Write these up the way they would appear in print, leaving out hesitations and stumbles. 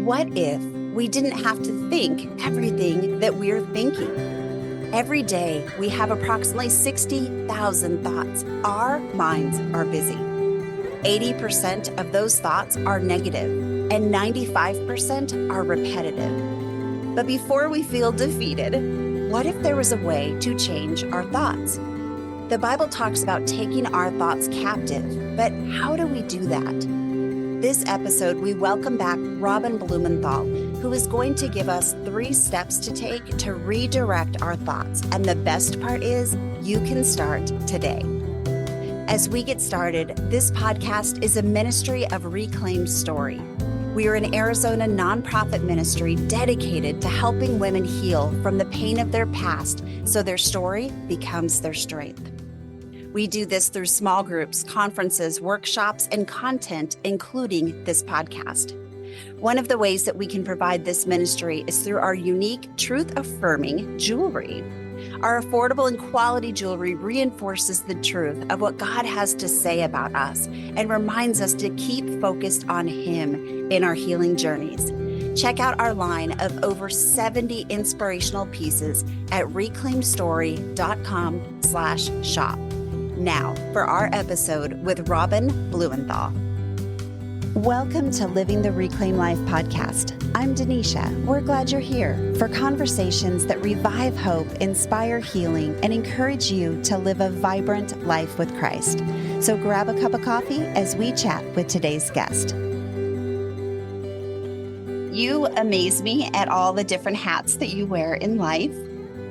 What if we didn't have to think everything that we're thinking? Every day, we have approximately 60,000 thoughts. Our minds are busy. 80% of those thoughts are negative, and 95% are repetitive. But before we feel defeated, what if there was a way to change our thoughts? The Bible talks about taking our thoughts captive, but how do we do that? This episode, we welcome back Robin Blumenthal, who is going to give us 3 steps to take to redirect our thoughts. And the best part is, you can start today. As we get started, this podcast is a ministry of Reclaimed Story. We are an Arizona nonprofit ministry dedicated to helping women heal from the pain of their past so their story becomes their strength. We do this through small groups, conferences, workshops, and content, including this podcast. One of the ways that we can provide this ministry is through our unique truth-affirming jewelry. Our affordable and quality jewelry reinforces the truth of what God has to say about us and reminds us to keep focused on Him in our healing journeys. Check out our line of over 70 inspirational pieces at reclaimedstory.com/shop. Now for our episode with Robin Blumenthal. Welcome to Living the Reclaim Life podcast. I'm Denisha. We're glad you're here for conversations that revive hope, inspire healing, and encourage you to live a vibrant life with Christ. So grab a cup of coffee as we chat with today's guest. You amaze me at all the different hats that you wear in life.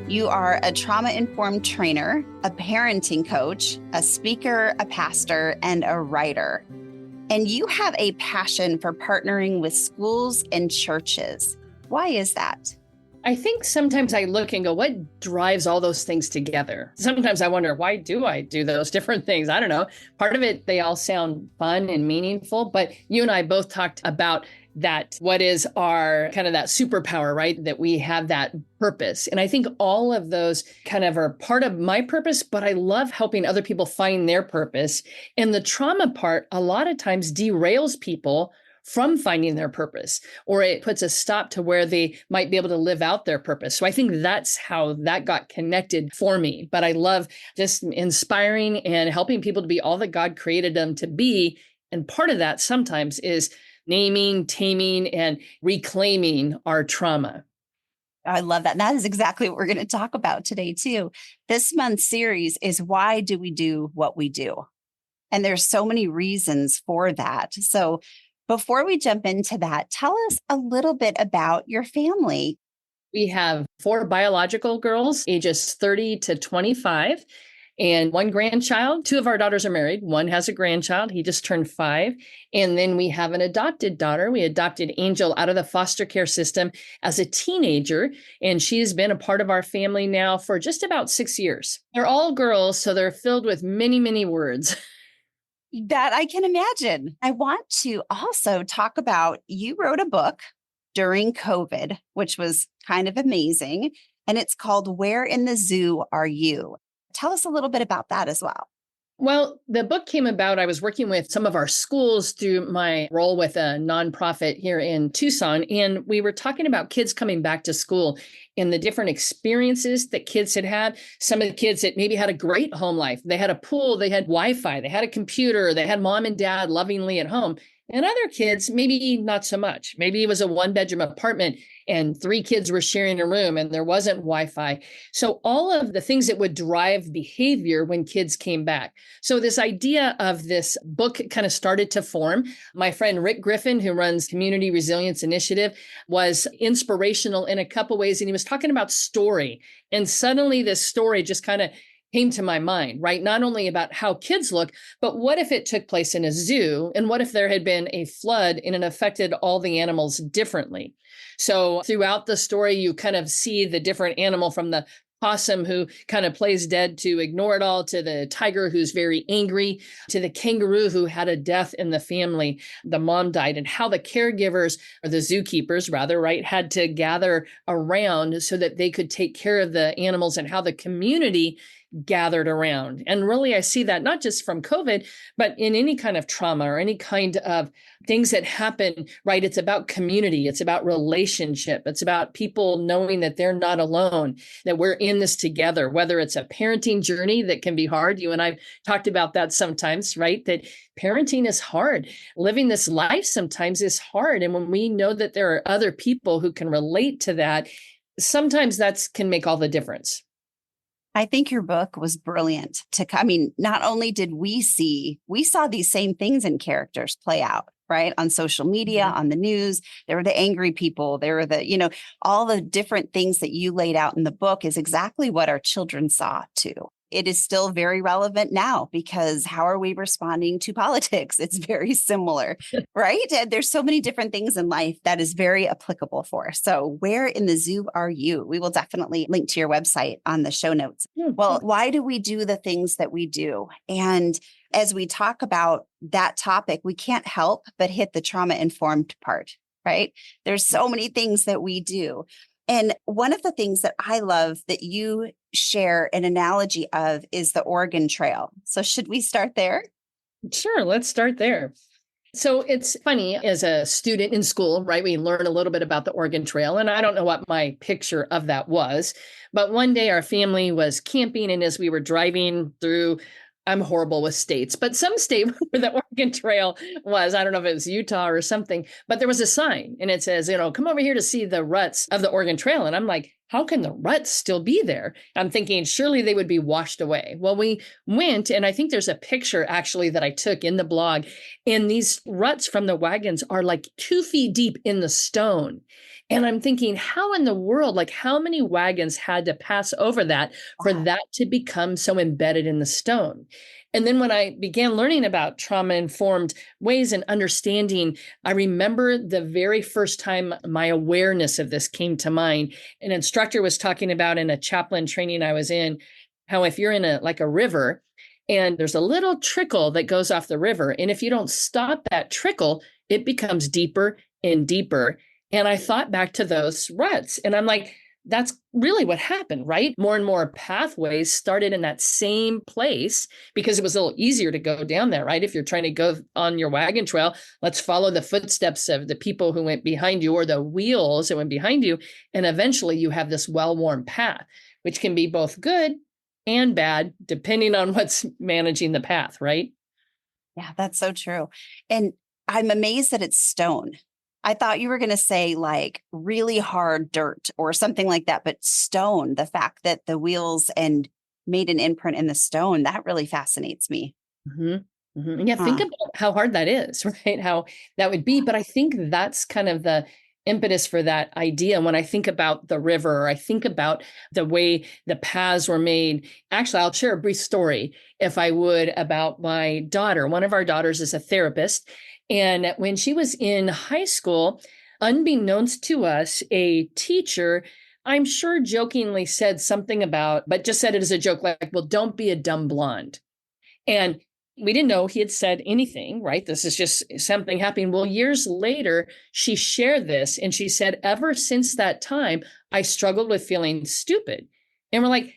You are a trauma-informed trainer, a parenting coach, a speaker, a pastor, and a writer. And you have a passion for partnering with schools and churches. Why is that? I think sometimes I look and go, what drives all those things together? Sometimes I wonder, why do I do those different things? I don't know. Part of it, they all sound fun and meaningful, but you and I both talked about that, what is our kind of that superpower, right? That we have that purpose. And I think all of those kind of are part of my purpose, but I love helping other people find their purpose. And the trauma part, a lot of times derails people from finding their purpose, or it puts a stop to where they might be able to live out their purpose. So I think that's how that got connected for me. But I love just inspiring and helping people to be all that God created them to be. And part of that sometimes is naming, taming, and reclaiming our trauma. I love that. And that is exactly what we're going to talk about today, too. This month's series is Why Do We Do What We Do? And there's so many reasons for that. So before we jump into that, tell us a little bit about your family. We have 4 biological girls, ages 30 to 25. And 1 grandchild. 2 of our daughters are married. 1 has a grandchild. He just turned 5. And then we have an adopted daughter. We adopted Angel out of the foster care system as a teenager. And she's been a part of our family now for just about 6 years. They're all girls, so they're filled with many, many words. That I can imagine. I want to also talk about, you wrote a book during COVID, which was kind of amazing. And it's called Where in the Zoo Are You? Tell us a little bit about that as well. Well, the book came about, I was working with some of our schools through my role with a nonprofit here in Tucson, and we were talking about kids coming back to school and the different experiences that kids had had. Some of the kids that maybe had a great home life. They had a pool, they had Wi-Fi, they had a computer, they had mom and dad lovingly at home. And other kids, maybe not so much. Maybe it was a 1-bedroom apartment and 3 kids were sharing a room and there wasn't Wi-Fi. So all of the things that would drive behavior when kids came back. So this idea of this book kind of started to form. My friend Rick Griffin, who runs Community Resilience Initiative, was inspirational in a couple ways. And he was talking about story. And suddenly this story just kind of came to my mind, right? Not only about how kids look, but what if it took place in a zoo? And what if there had been a flood and it affected all the animals differently? So throughout the story, you kind of see the different animal, from the possum who kind of plays dead to ignore it all, to the tiger who's very angry, to the kangaroo who had a death in the family. The mom died, and how the caregivers, or the zookeepers rather, right, had to gather around so that they could take care of the animals, and how the community gathered around. And really, I see that not just from COVID, but in any kind of trauma or any kind of things that happen, right? It's about community. It's about relationship. It's about people knowing that they're not alone, that we're in this together, whether it's a parenting journey that can be hard. You and I've talked about that sometimes, right? That parenting is hard. Living this life sometimes is hard. And when we know that there are other people who can relate to that, sometimes that can make all the difference. I think your book was brilliant I mean, not only did we saw these same things in characters play out, right? On social media, on the news, there were the angry people, there were all the different things that you laid out in the book is exactly what our children saw too. It is still very relevant now because how are we responding to politics? It's very similar, right? And there's so many different things in life that is very applicable for us. So where in the zoo are you? We will definitely link to your website on the show notes. Well, why do we do the things that we do? And as we talk about that topic, we can't help but hit the trauma-informed part, right? There's so many things that we do. And one of the things that I love that you share an analogy of is the Oregon Trail. So should we start there? Sure, let's start there. So it's funny, as a student in school, right? We learn a little bit about the Oregon Trail, and I don't know what my picture of that was, but one day our family was camping, and as we were driving through, I'm horrible with states, but some state where the Oregon Trail was, I don't know if it was Utah or something, but there was a sign and it says, come over here to see the ruts of the Oregon Trail. And I'm like, how can the ruts still be there? I'm thinking surely they would be washed away. Well, we went, and I think there's a picture actually that I took in the blog, and these ruts from the wagons are like 2 feet deep in the stone. And I'm thinking, how in the world, like how many wagons had to pass over that for that to become so embedded in the stone? And then when I began learning about trauma-informed ways and understanding, I remember the very first time my awareness of this came to mind. An instructor was talking about in a chaplain training I was in, how if you're in a river and there's a little trickle that goes off the river, and if you don't stop that trickle, it becomes deeper and deeper. And I thought back to those ruts, and I'm like, that's really what happened, right? More and more pathways started in that same place because it was a little easier to go down there, right? If you're trying to go on your wagon trail, let's follow the footsteps of the people who went behind you or the wheels that went behind you. And eventually you have this well-worn path, which can be both good and bad, depending on what's managing the path, right? Yeah, that's so true. And I'm amazed that it's stone. I thought you were going to say like really hard dirt or something like that, but stone, the fact that the wheels and made an imprint in the stone, that really fascinates me. Mm-hmm. Mm-hmm. Yeah, think about how hard that is, right? How that would be. But I think that's kind of the impetus for that idea. When I think about the river, or I think about the way the paths were made. Actually, I'll share a brief story, if I would, about my daughter. One of our daughters is a therapist. And when she was in high school, unbeknownst to us, a teacher, I'm sure jokingly said something about, but just said it as a joke, like, well, don't be a dumb blonde. And we didn't know he had said anything, right? This is just something happening. Well, years later, she shared this and she said, ever since that time, I struggled with feeling stupid. And we're like,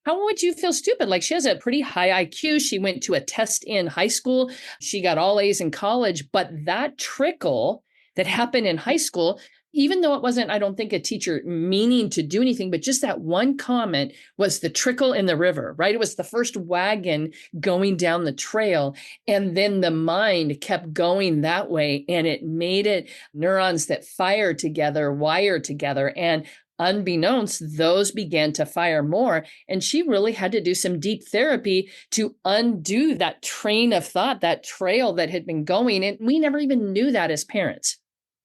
how would you feel stupid? Like, she has a pretty high IQ. She went to a test in high school. She got all A's in college. But that trickle that happened in high school, even though it wasn't, I don't think, a teacher meaning to do anything, but just that one comment was the trickle in the river, right? It was the first wagon going down the trail. And then the mind kept going that way. And it made it neurons that fire together, wire together. And unbeknownst, those began to fire more. And she really had to do some deep therapy to undo that train of thought, that trail that had been going. And we never even knew that as parents.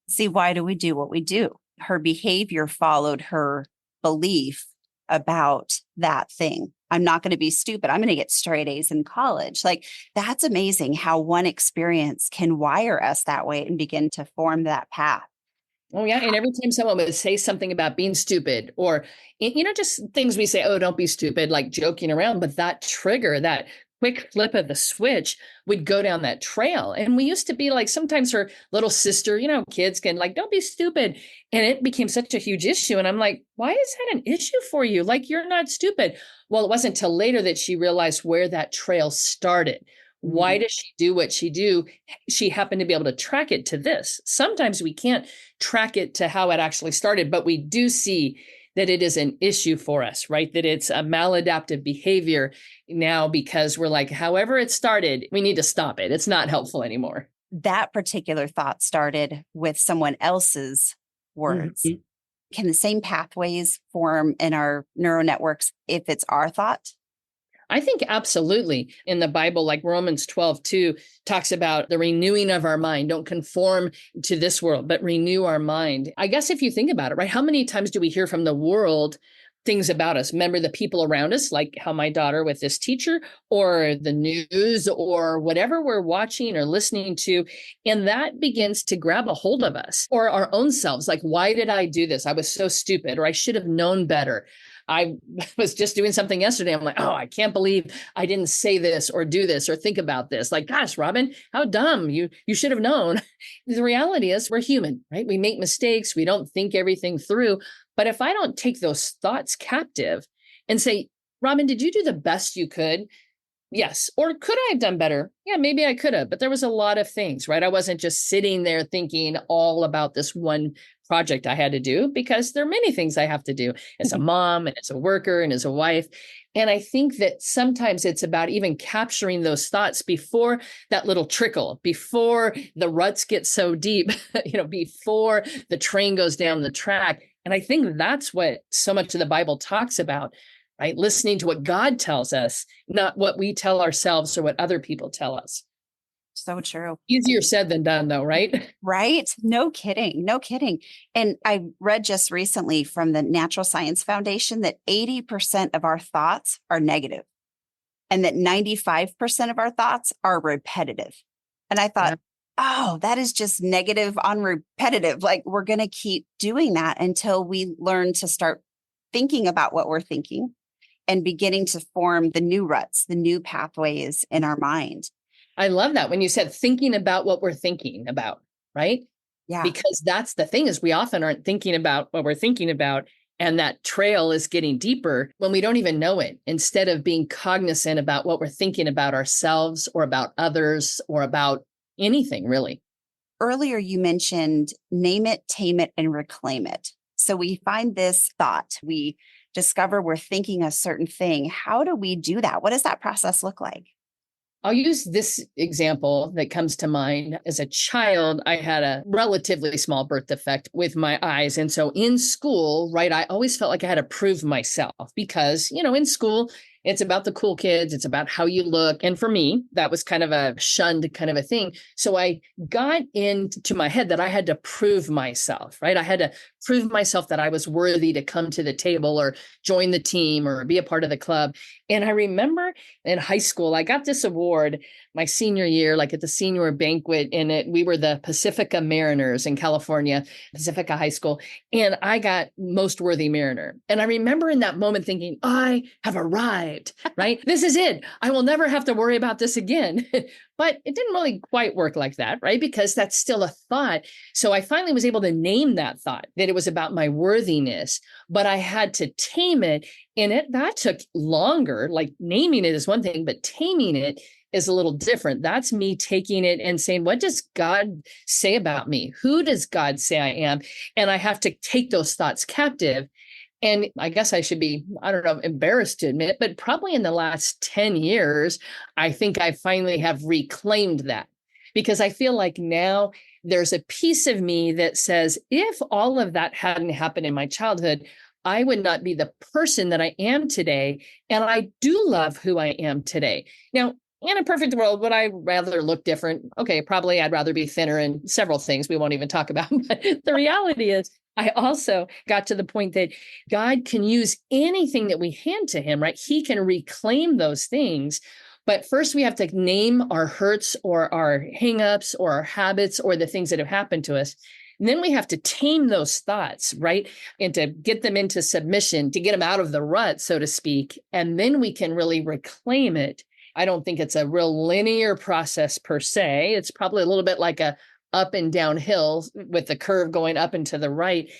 See, why do we do what we do? Her behavior followed her belief about that thing. I'm not going to be stupid. I'm going to get straight A's in college. Like, that's amazing how one experience can wire us that way and begin to form that path. Oh, yeah. And every time someone would say something about being stupid or, just things we say, oh, don't be stupid, like joking around. But that trigger, that quick flip of the switch would go down that trail. And we used to be like, sometimes her little sister, kids can like, don't be stupid. And it became such a huge issue. And I'm like, why is that an issue for you? Like, you're not stupid. Well, it wasn't until later that she realized where that trail started, Why does she do what she do? She happened to be able to track it to this. Sometimes we can't track it to how it actually started, but we do see that it is an issue for us, right? That it's a maladaptive behavior now because we're like, however it started, we need to stop it. It's not helpful anymore. That particular thought started with someone else's words. Mhm. Can the same pathways form in our neural networks if it's our thought? I think absolutely. In the Bible, like Romans 12:2 talks about the renewing of our mind. Don't conform to this world, but renew our mind. I guess if you think about it, right? How many times do we hear from the world things about us? Remember the people around us, like how my daughter with this teacher, or the news, or whatever we're watching or listening to. And that begins to grab a hold of us or our own selves. Like, why did I do this? I was so stupid, or I should have known better. I was just doing something yesterday. I'm like, oh, I can't believe I didn't say this or do this or think about this. Like, gosh, Robin, how dumb. You should have known. The reality is we're human, right? We make mistakes. We don't think everything through. But if I don't take those thoughts captive and say, Robin, did you do the best you could? Yes. Or could I have done better? Yeah, maybe I could have, but there was a lot of things, right? I wasn't just sitting there thinking all about this one project I had to do, because there are many things I have to do as a mom and as a worker and as a wife. And I think that sometimes it's about even capturing those thoughts before that little trickle, before the ruts get so deep, before the train goes down the track. And I think that's what so much of the Bible talks about, right? Listening to what God tells us, not what we tell ourselves or what other people tell us. So true. Easier said than done, though, right? Right? No kidding. No kidding. And I read just recently from the Natural Science Foundation that 80% of our thoughts are negative and that 95% of our thoughts are repetitive. And I thought, oh, that is just negative on repetitive. Like, we're going to keep doing that until we learn to start thinking about what we're thinking and beginning to form the new ruts, the new pathways in our mind. I love that when you said thinking about what we're thinking about, right? Yeah. Because that's the thing, is we often aren't thinking about what we're thinking about. And that trail is getting deeper when we don't even know it, instead of being cognizant about what we're thinking about ourselves or about others or about anything, really. Earlier, you mentioned name it, tame it, and reclaim it. So we find this thought, we discover we're thinking a certain thing. How do we do that? What does that process look like? I'll use this example that comes to mind. As a child, I had a relatively small birth defect with my eyes. And so in school, right, I always felt like I had to prove myself because, in school, it's about the cool kids. It's about how you look. And for me, that was kind of a shunned kind of a thing. So I got into my head that I had to prove myself, right? I had to prove myself that I was worthy to come to the table or join the team or be a part of the club. And I remember in high school, I got this award my senior year, like at the senior banquet, and we were the Pacifica Mariners in California, Pacifica High School, and I got Most Worthy Mariner. And I remember in that moment thinking, I have arrived, right? This is it. I will never have to worry about this again. But it didn't really quite work like that, right? Because that's still a thought. So I finally was able to name that thought, that it was about my worthiness, but I had to tame it. And that took longer. Like, naming it is one thing, but taming it is a little different. That's me taking it and saying, what does God say about me? Who does God say I am? And I have to take those thoughts captive. And I guess I should be, I don't know, embarrassed to admit, but probably in the last 10 years, I think I finally have reclaimed that, because I feel like now there's a piece of me that says, if all of that hadn't happened in my childhood, I would not be the person that I am today. And I do love who I am today. Now, in a perfect world, would I rather look different? Okay, probably I'd rather be thinner and several things we won't even talk about. But the reality is, I also got to the point that God can use anything that we hand to him, right? He can reclaim those things. But first we have to name our hurts or our hangups or our habits or the things that have happened to us. And then we have to tame those thoughts, right? And to get them into submission, to get them out of the rut, so to speak. And then we can really reclaim it. I don't think it's a real linear process per se. It's probably a little bit like a up and down hill with the curve going up and to the right.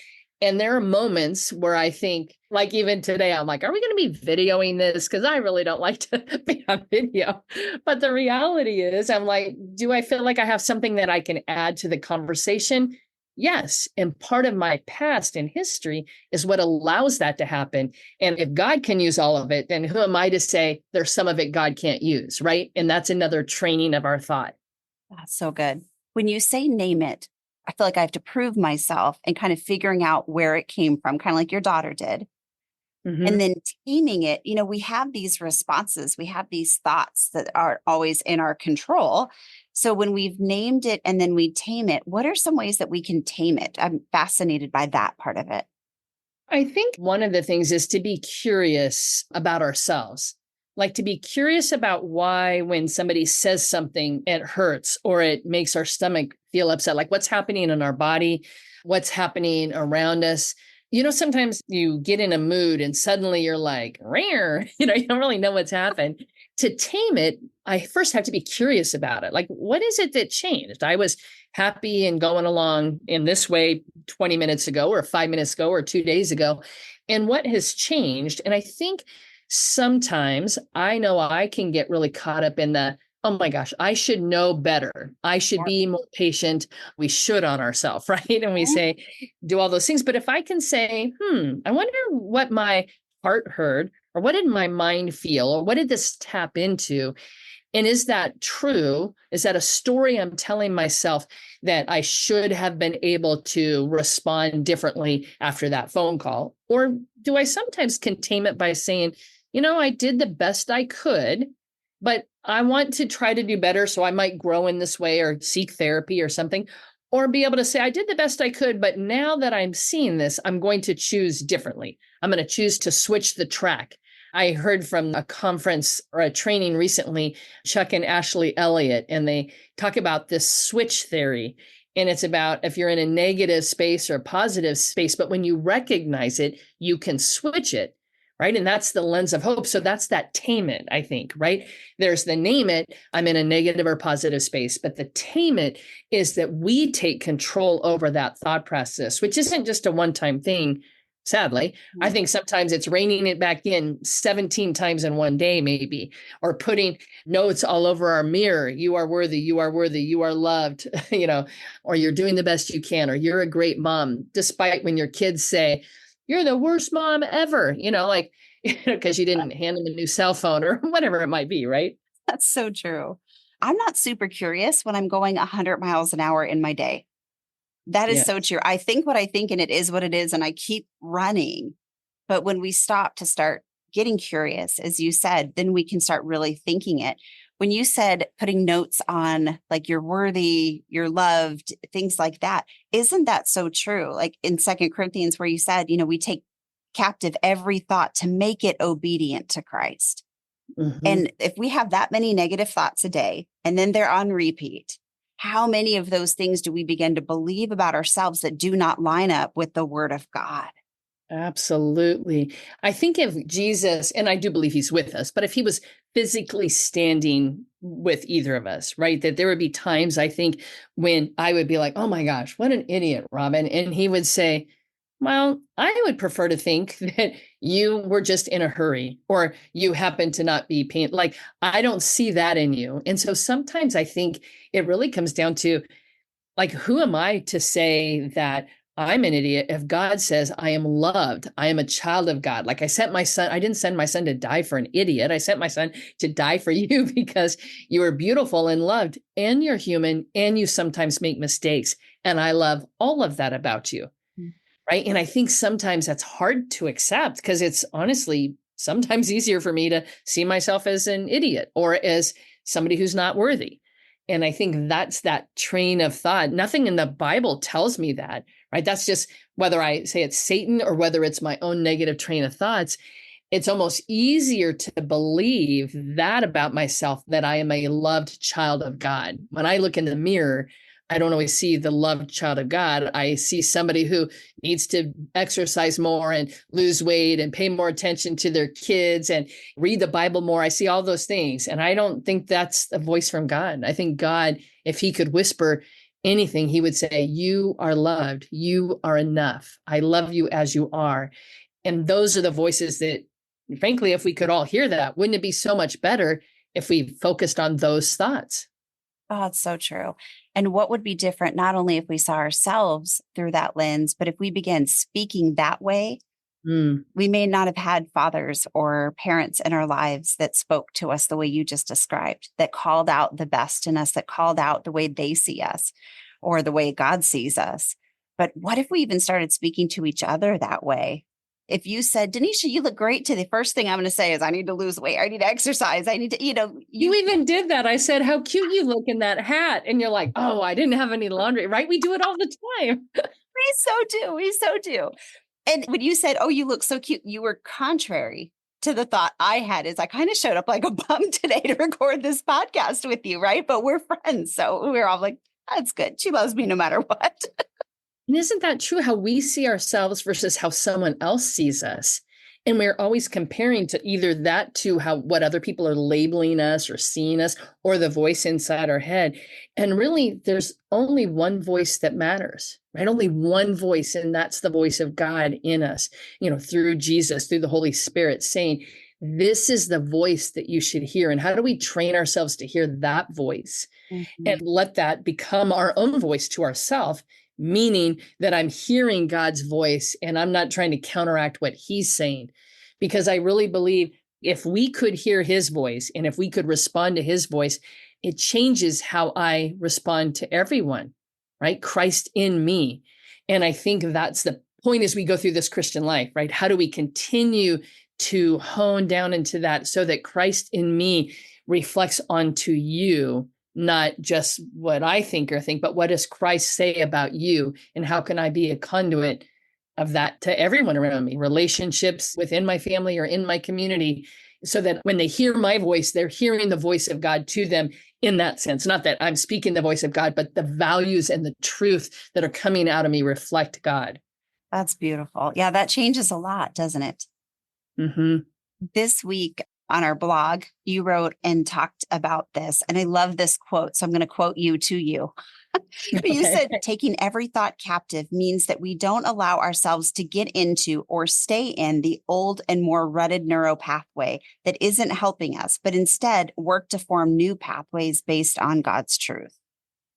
And there are moments where I think, like even today, I'm like, are we going to be videoing this? Because I really don't like to be on video. But the reality is, I'm like, do I feel like I have something that I can add to the conversation? Yes. And part of my past and history is what allows that to happen. And if God can use all of it, then who am I to say there's some of it God can't use, right? And that's another training of our thought. That's so good. When you say name it, I feel like I have to prove myself and kind of figuring out where it came from, kind of like your daughter did. And Mhm. then taming it, we have these responses, we have these thoughts that are always in our control. So when we've named it and then we tame it, what are some ways that we can tame it? I'm fascinated by that part of it. I think one of the things is to be curious about ourselves, like to be curious about why, when somebody says something, it hurts or it makes our stomach feel upset, like what's happening in our body, what's happening around us. Sometimes you get in a mood and suddenly you're like, rare, you don't really know what's happened. To tame it, I first have to be curious about it. Like, what is it that changed? I was happy and going along in this way 20 minutes ago or 5 minutes ago or 2 days ago. And what has changed? And I think sometimes I know I can get really caught up in the, oh my gosh, I should know better. I should be more patient. We should on ourselves, right? And we say, do all those things. But if I can say, I wonder what my heart heard, or what did my mind feel, or what did this tap into? And is that true? Is that a story I'm telling myself that I should have been able to respond differently after that phone call? Or do I sometimes contain it by saying, I did the best I could, but I want to try to do better. So I might grow in this way or seek therapy or something, or be able to say, I did the best I could, but now that I'm seeing this, I'm going to choose differently. I'm going to choose to switch the track. I heard from a conference or a training recently, Chuck and Ashley Elliott, and they talk about this switch theory. And it's about if you're in a negative space or a positive space, but when you recognize it, you can switch it, right? And that's the lens of hope. So that's that tame it, I think, right? There's the name it, I'm in a negative or positive space, but the tame it is that we take control over that thought process, which isn't just a one-time thing. Sadly, I think sometimes it's reining it back in 17 times in one day, maybe, or putting notes all over our mirror. You are worthy, you are worthy, you are loved, or you're doing the best you can, or you're a great mom, despite when your kids say, you're the worst mom ever, because you didn't hand them a new cell phone or whatever it might be, right? That's so true. I'm not super curious when I'm going 100 miles an hour in my day. That is Yeah. so true. I think what I think and it is what it is, and I keep running. But when we stop to start getting curious, as you said, then we can start really thinking it. When you said putting notes on like you're worthy, you're loved, things like that, isn't that so true? Like in Second Corinthians, where you said, we take captive every thought to make it obedient to Christ. Mhm. And if we have that many negative thoughts a day and then they're on repeat, how many of those things do we begin to believe about ourselves that do not line up with the word of God? Absolutely. I think if Jesus, and I do believe he's with us, but if he was physically standing with either of us, right, that there would be times I think when I would be like, oh my gosh, what an idiot, Robin. And he would say, well, I would prefer to think that you were just in a hurry or you happen to not be paying. Like, I don't see that in you. And so sometimes I think it really comes down to like, who am I to say that I'm an idiot if God says I am loved? I am a child of God. Like I sent my son, I didn't send my son to die for an idiot. I sent my son to die for you because you are beautiful and loved and you're human and you sometimes make mistakes. And I love all of that about you. Right. And I think sometimes that's hard to accept because it's honestly sometimes easier for me to see myself as an idiot or as somebody who's not worthy. And I think that's that train of thought. Nothing in the Bible tells me that, right? That's just whether I say it's Satan or whether it's my own negative train of thoughts. It's almost easier to believe that about myself, that I am a loved child of God. When I look in the mirror, I don't always see the loved child of God. I see somebody who needs to exercise more and lose weight and pay more attention to their kids and read the Bible more. I see all those things. And I don't think that's a voice from God. I think God, if he could whisper anything, he would say, you are loved. You are enough. I love you as you are. And those are the voices that, frankly, if we could all hear that, wouldn't it be so much better if we focused on those thoughts? Oh, it's so true. And what would be different, not only if we saw ourselves through that lens, but if we began speaking that way, Mm, we may not have had fathers or parents in our lives that spoke to us the way you just described, that called out the best in us, that called out the way they see us or the way God sees us. But what if we even started speaking to each other that way? If you said, Denisha, you look great today, the first thing I'm going to say is, I need to lose weight. I need to exercise. I need to, you even did that. I said, how cute you look in that hat. And you're like, oh, I didn't have any laundry, right? We do it all the time. we so do. We so do. And when you said, oh, you look so cute, you were contrary to the thought I had is I kind of showed up like a bum today to record this podcast with you, right? But we're friends. So we're all like, that's good. She loves me no matter what. And isn't that true how we see ourselves versus how someone else sees us? And we're always comparing to either that to how what other people are labeling us or seeing us or the voice inside our head. And really, there's only one voice that matters, right? Only one voice, and that's the voice of God in us, through Jesus, through the Holy Spirit saying, this is the voice that you should hear. And how do we train ourselves to hear that voice and let that become our own voice to ourselves? Meaning that I'm hearing God's voice and I'm not trying to counteract what he's saying. Because I really believe if we could hear his voice and if we could respond to his voice, it changes how I respond to everyone, right? Christ in me. And I think that's the point as we go through this Christian life, right? How do we continue to hone down into that so that Christ in me reflects onto you? Not just what I think or think, but what does Christ say about you? And how can I be a conduit of that to everyone around me, relationships within my family or in my community, so that when they hear my voice, they're hearing the voice of God to them in that sense. Not that I'm speaking the voice of God, but the values and the truth that are coming out of me reflect God. That's beautiful. Yeah, that changes a lot, doesn't it? Mm-hmm. This week on our blog, you wrote and talked about this. And I love this quote. So I'm going to quote you to you. You said, taking every thought captive means that we don't allow ourselves to get into or stay in the old and more rutted neuro pathway that isn't helping us, but instead work to form new pathways based on God's truth.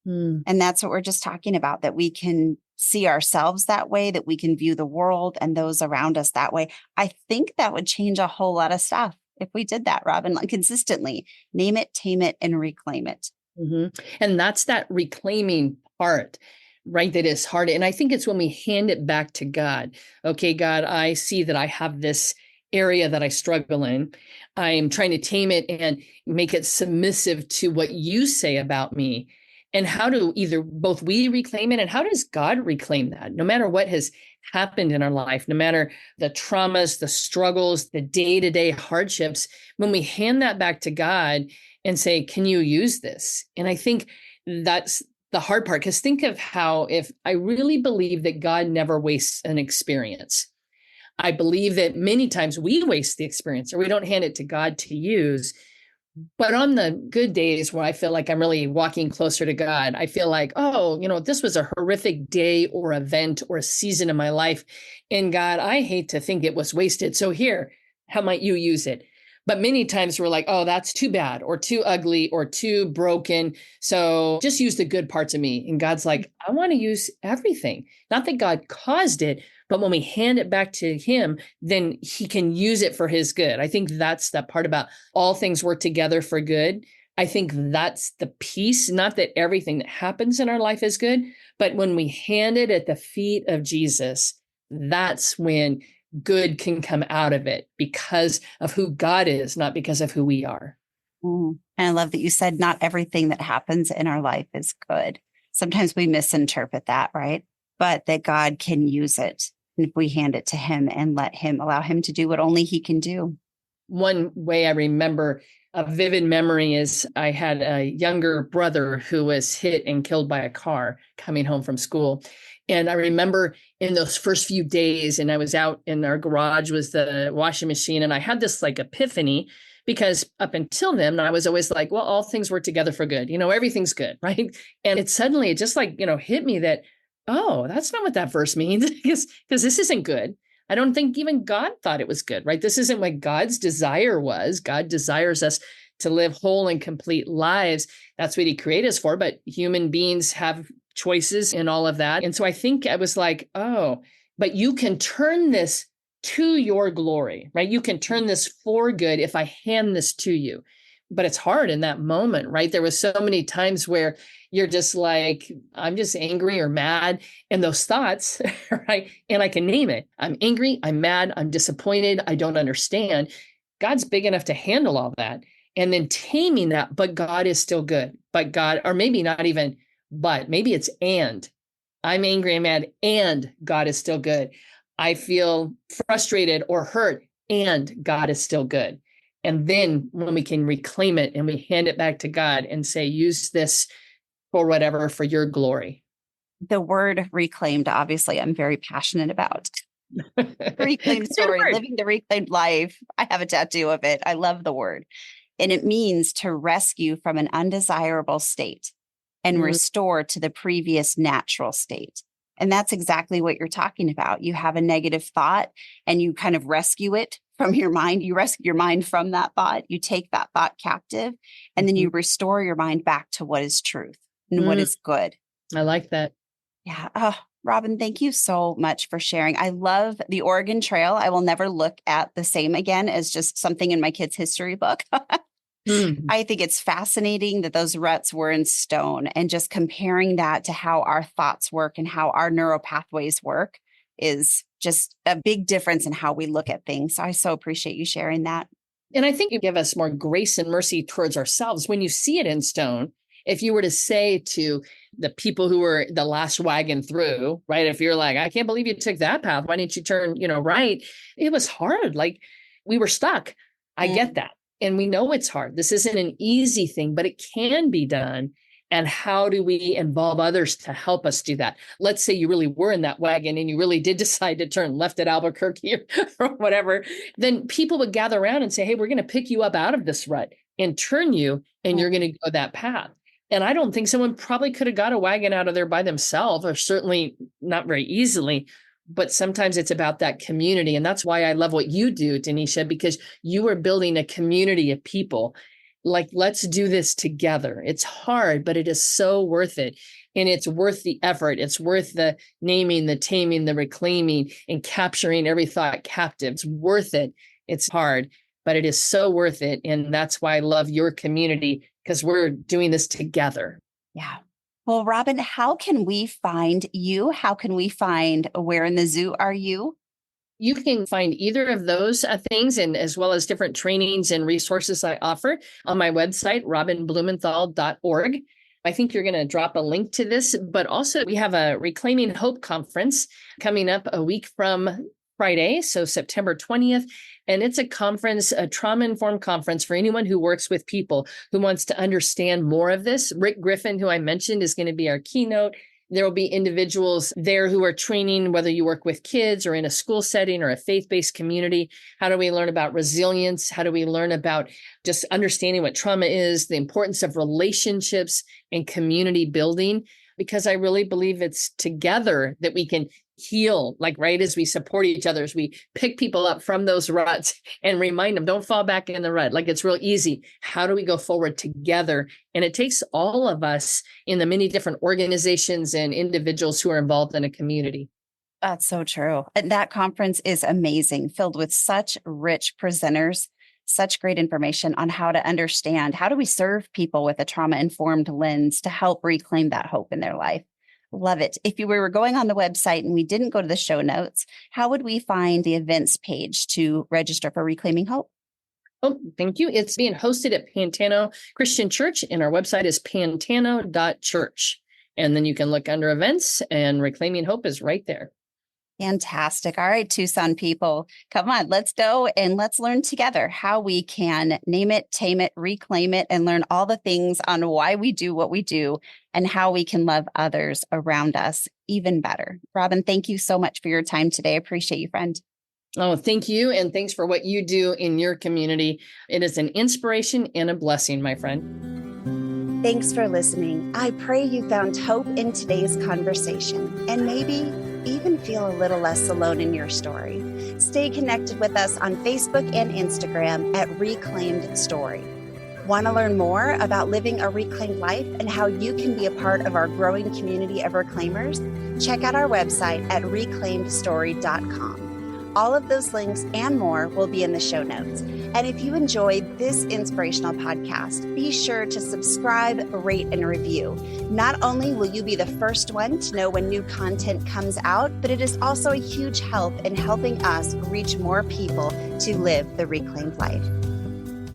Mm. And that's what we're just talking about, that we can see ourselves that way, that we can view the world and those around us that way. I think that would change a whole lot of stuff if we did that, Robin, like consistently name it, tame it, and reclaim it. Mm-hmm. And that's that reclaiming part, right? That is hard. And I think it's when we hand it back to God. Okay, God, I see that I have this area that I struggle in. I'm trying to tame it and make it submissive to what you say about me. And how do either both we reclaim it and how does God reclaim that? No matter what has happened in our life, no matter the traumas, the struggles, the day-to-day hardships, when we hand that back to God and say, can you use this? And I think that's the hard part, because think of how, if I really believe that God never wastes an experience, I believe that many times we waste the experience or we don't hand it to God to use. But on the good days where I feel like I'm really walking closer to God, I feel like, oh, this was a horrific day or event or season in my life. And God, I hate to think it was wasted. So here, how might you use it? But many times we're like, oh, that's too bad or too ugly or too broken. So just use the good parts of me. And God's like, I want to use everything. Not that God caused it, but when we hand it back to him, then he can use it for his good. I think that's that part about all things work together for good. I think that's the piece, not that everything that happens in our life is good, but when we hand it at the feet of Jesus, that's when good can come out of it because of who God is, not because of who we are. And I love that you said not everything that happens in our life is good. Sometimes we misinterpret that, right? But that God can use it if we hand it to him and allow him to do what only he can do. One way I remember a vivid memory is I had a younger brother who was hit and killed by a car coming home from school. And I remember in those first few days, and I was out in our garage was the washing machine. And I had this like epiphany because up until then, I was always like, well, all things work together for good. Everything's good, right? And it just like, hit me that, oh, that's not what that verse means because this isn't good. I don't think even God thought it was good, right? This isn't what God's desire was. God desires us to live whole and complete lives. That's what he created us for. But human beings have choices and all of that. And so I think I was like, oh, but you can turn this to your glory, right? You can turn this for good if I hand this to you. But it's hard in that moment, right? There was so many times where you're just like, I'm just angry or mad. And those thoughts, right? And I can name it. I'm angry, I'm mad, I'm disappointed, I don't understand. God's big enough to handle all that. And then taming that, but God is still good. But God, or maybe not even, but maybe it's and. I'm angry and mad, and God is still good. I feel frustrated or hurt, and God is still good. And then when we can reclaim it and we hand it back to God and say, use this for whatever, for your glory. The word reclaimed, obviously, I'm very passionate about. Reclaimed story, living the reclaimed life. I have a tattoo of it. I love the word. And it means to rescue from an undesirable state and restore to the previous natural state. And that's exactly what you're talking about. You have a negative thought and you kind of rescue it from your mind. You rescue your mind from that thought. You take that thought captive and then you restore your mind back to what is truth and what is good. I like that. Yeah. Oh, Robin, thank you so much for sharing. I love the Oregon Trail. I will never look at the same again as just something in my kid's history book. I think it's fascinating that those ruts were in stone, and just comparing that to how our thoughts work and how our neural pathways work is just a big difference in how we look at things. So I so appreciate you sharing that. And I think you give us more grace and mercy towards ourselves when you see it in stone. If you were to say to the people who were the last wagon through, right? If you're like, I can't believe you took that path. Why didn't you turn, right? It was hard. Like we were stuck. I get that. And we know it's hard. This isn't an easy thing, but it can be done. And how do we involve others to help us do that? Let's say you really were in that wagon and you really did decide to turn left at Albuquerque or whatever. Then people would gather around and say, hey, we're going to pick you up out of this rut and turn you, and you're going to go that path. And I don't think someone probably could have got a wagon out of there by themselves, or certainly not very easily. But sometimes it's about that community. And that's why I love what you do, Denisha, because you are building a community of people. Like, let's do this together. It's hard, but it is so worth it. And it's worth the effort. It's worth the naming, the taming, the reclaiming, and capturing every thought captive. It's worth it. It's hard, but it is so worth it. And that's why I love your community, because we're doing this together. Yeah. Well, Robin, how can we find you? How can we find Where in the Zoo Are You? You can find either of those things, and as well as different trainings and resources I offer on my website, robinblumenthal.org. I think you're going to drop a link to this, but also we have a Reclaiming Hope conference coming up a week from Friday, so September 20th. And it's a conference, a trauma-informed conference for anyone who works with people, who wants to understand more of this. Rick Griffin, who I mentioned, is going to be our keynote. There will be individuals there who are training, whether you work with kids or in a school setting or a faith-based community. How do we learn about resilience? How do we learn about just understanding what trauma is, the importance of relationships and community building? Because I really believe it's together that we can heal, like right as we support each other, as we pick people up from those ruts and remind them, don't fall back in the rut. Like, it's real easy. How do we go forward together? And it takes all of us in the many different organizations and individuals who are involved in a community. That's so true. And that conference is amazing, filled with such rich presenters, such great information on how to understand, how do we serve people with a trauma-informed lens to help reclaim that hope in their life. Love it. If we were going on the website and we didn't go to the show notes, how would we find the events page to register for Reclaiming Hope? Oh, thank you. It's being hosted at Pantano Christian Church, and our website is pantano.church. And then you can look under events, and Reclaiming Hope is right there. Fantastic. All right, Tucson people, come on, let's go and let's learn together how we can name it, tame it, reclaim it, and learn all the things on why we do what we do and how we can love others around us even better. Robin, thank you so much for your time today. I appreciate you, friend. Oh, thank you. And thanks for what you do in your community. It is an inspiration and a blessing, my friend. Thanks for listening. I pray you found hope in today's conversation and maybe even feel a little less alone in your story. Stay connected with us on Facebook and Instagram at Reclaimed Story. Want to learn more about living a reclaimed life and how you can be a part of our growing community of reclaimers? Check out our website at reclaimedstory.com. All of those links and more will be in the show notes. And if you enjoyed this inspirational podcast, be sure to subscribe, rate, and review. Not only will you be the first one to know when new content comes out, but it is also a huge help in helping us reach more people to live the reclaimed life.